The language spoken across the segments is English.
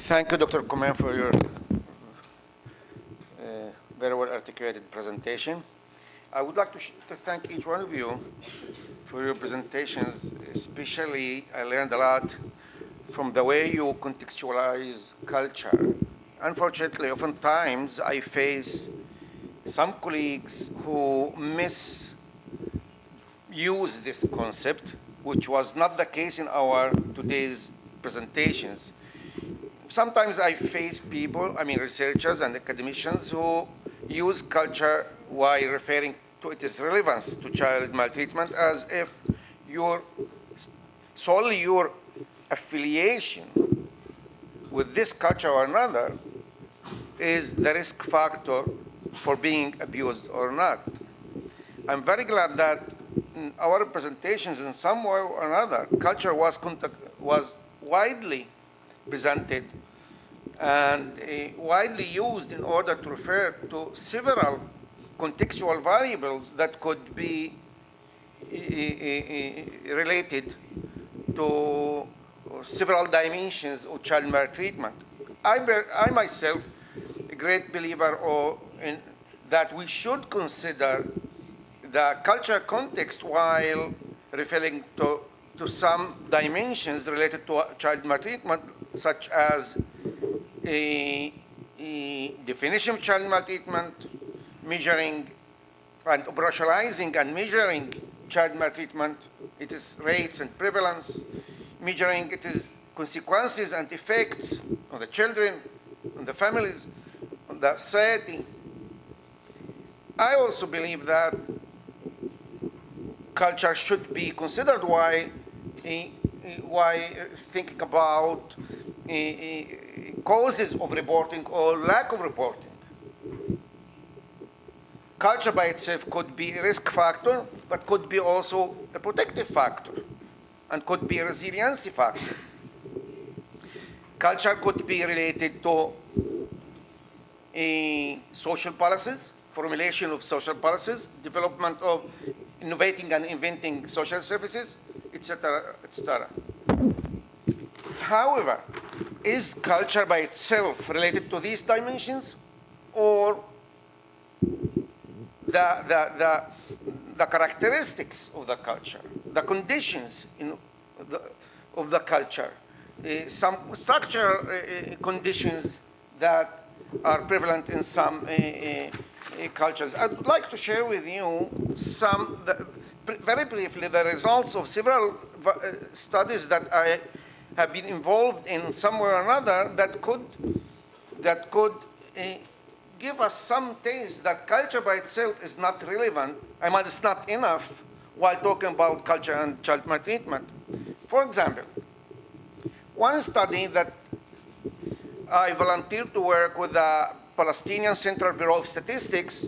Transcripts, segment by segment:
Thank you, Dr. Komen, for your very well articulated presentation. I would like to thank each one of you for your presentations. Especially, I learned a lot from the way you contextualize culture. Unfortunately, oftentimes I face some colleagues who misuse this concept, which was not the case in our today's presentations. Sometimes I face people, researchers and academicians who use culture while referring to its relevance to child maltreatment as if solely your affiliation with this culture or another is the risk factor for being abused or not. I'm very glad that in our presentations, in some way or another, culture was widely presented and widely used in order to refer to several contextual variables that could be related to several dimensions of child maltreatment. I myself, a great believer in that we should consider the cultural context while referring to some dimensions related to child maltreatment, such as a definition of child maltreatment, measuring and operationalizing and measuring child maltreatment, its rates and prevalence, measuring its consequences and effects on the children, on the families, on the society. I also believe that culture should be considered while thinking about causes of reporting or lack of reporting. Culture by itself could be a risk factor, but could be also a protective factor, and could be a resiliency factor. Culture could be related to social policies, formulation of social policies, development of innovating and inventing social services, etc., etc. However, is culture by itself related to these dimensions, or the characteristics of the culture, the conditions of the culture, some structural conditions that are prevalent in some cultures? I'd like to share with you very briefly, the results of several studies that I have been involved in some way or another that could give us some taste that culture by itself is not relevant, it's not enough while talking about culture and child maltreatment. For example, one study that I volunteered to work with the Palestinian Central Bureau of Statistics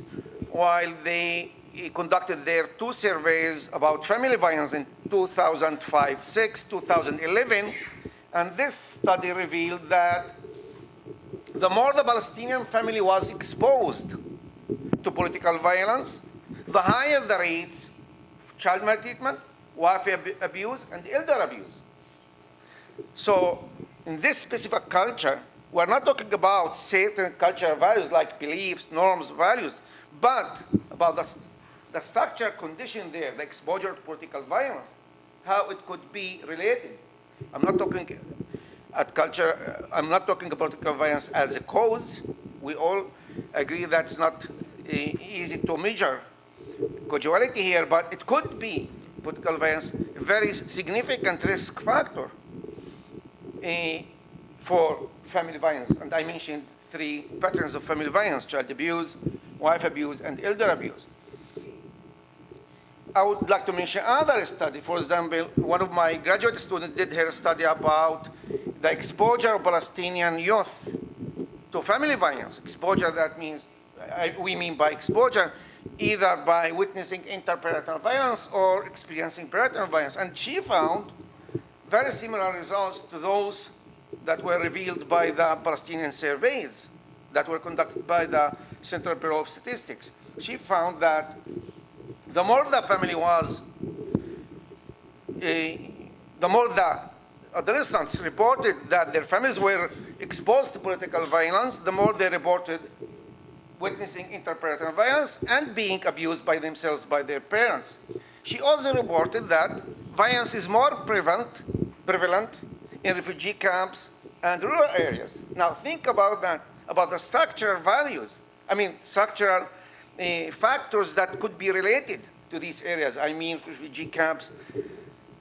while they conducted their two surveys about family violence in 2005-06, 2011, and this study revealed that the more the Palestinian family was exposed to political violence, the higher the rates of child maltreatment, wife abuse, and elder abuse. So in this specific culture, we're not talking about certain cultural values like beliefs, norms, values, but about the structural condition there, the exposure to political violence, how it could be related. I'm not talking about political violence as a cause. We all agree that's not easy to measure causality here, but it could be political violence, a very significant risk factor for family violence. And I mentioned three patterns of family violence: child abuse, wife abuse, and elder abuse. I would like to mention another study. For example, one of my graduate students did her study about the exposure of Palestinian youth to family violence. Exposure, that means, we mean by exposure, either by witnessing interparental violence or experiencing parental violence. And she found very similar results to those that were revealed by the Palestinian surveys that were conducted by the Central Bureau of Statistics. She found that the more the family was, the more the adolescents reported that their families were exposed to political violence, the more they reported witnessing interpersonal violence and being abused by themselves by their parents. She also reported that violence is more prevalent in refugee camps and rural areas. Now think about that, about the structural values. I mean, structural factors that could be related to these areas. I mean, refugee camps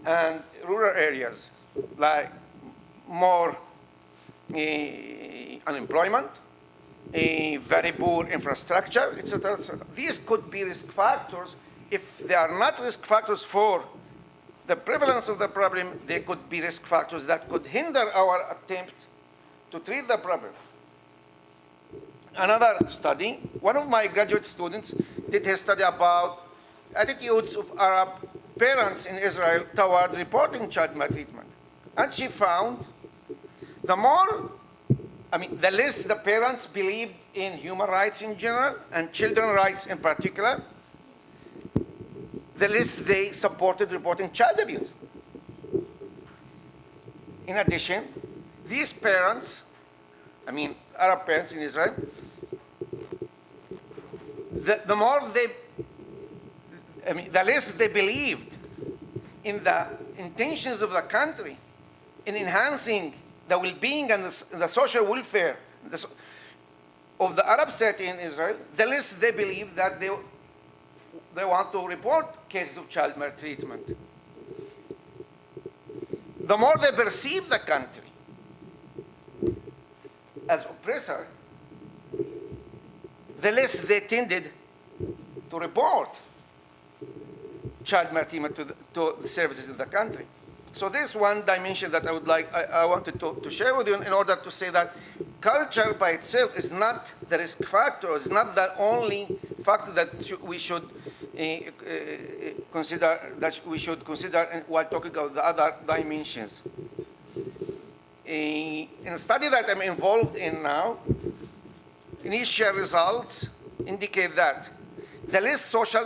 and rural areas, like more unemployment, a very poor infrastructure, etc., etc. These could be risk factors. If they are not risk factors for the prevalence of the problem, they could be risk factors that could hinder our attempt to treat the problem. Another study, one of my graduate students did a study about attitudes of Arab parents in Israel toward reporting child maltreatment. And she found the less the parents believed in human rights in general and children's rights in particular, the less they supported reporting child abuse. In addition, these parents, Arab parents in Israel, the more the less they believed in the intentions of the country in enhancing the well-being and the social welfare of the Arab society in Israel, the less they believe that they want to report cases of child maltreatment. The more they perceive the country as oppressor, the less they tended to report child maltreatment to the services in the country. So there's one dimension that I wanted to share with you in order to say that culture by itself is not the risk factor, it's not the only factor that we should consider while talking about the other dimensions. In a study that I'm involved in now, initial results indicate that the less social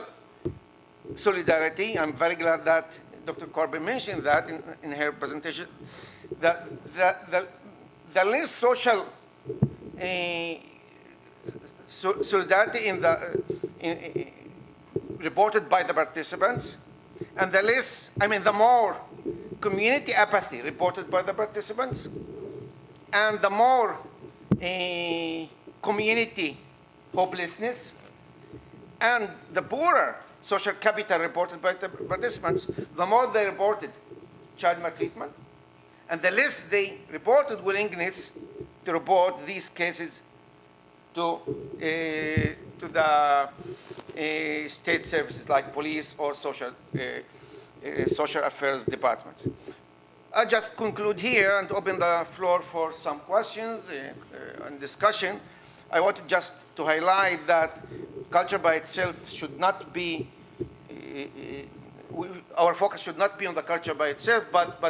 solidarity, I'm very glad that Dr. Corbin mentioned that in her presentation, that the less social solidarity reported by the participants, and the more community apathy reported by the participants, and the more community hopelessness, and the poorer social capital reported by the participants, the more they reported child maltreatment, and the less they reported willingness to report these cases to the state services like police or social affairs departments. I'll just conclude here and open the floor for some questions and discussion. I wanted just to highlight that culture by itself should not be, our focus should not be on the culture by itself, but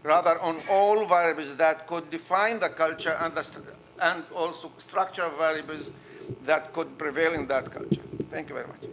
rather on all variables that could define the culture and also structural variables that could prevail in that culture. Thank you very much.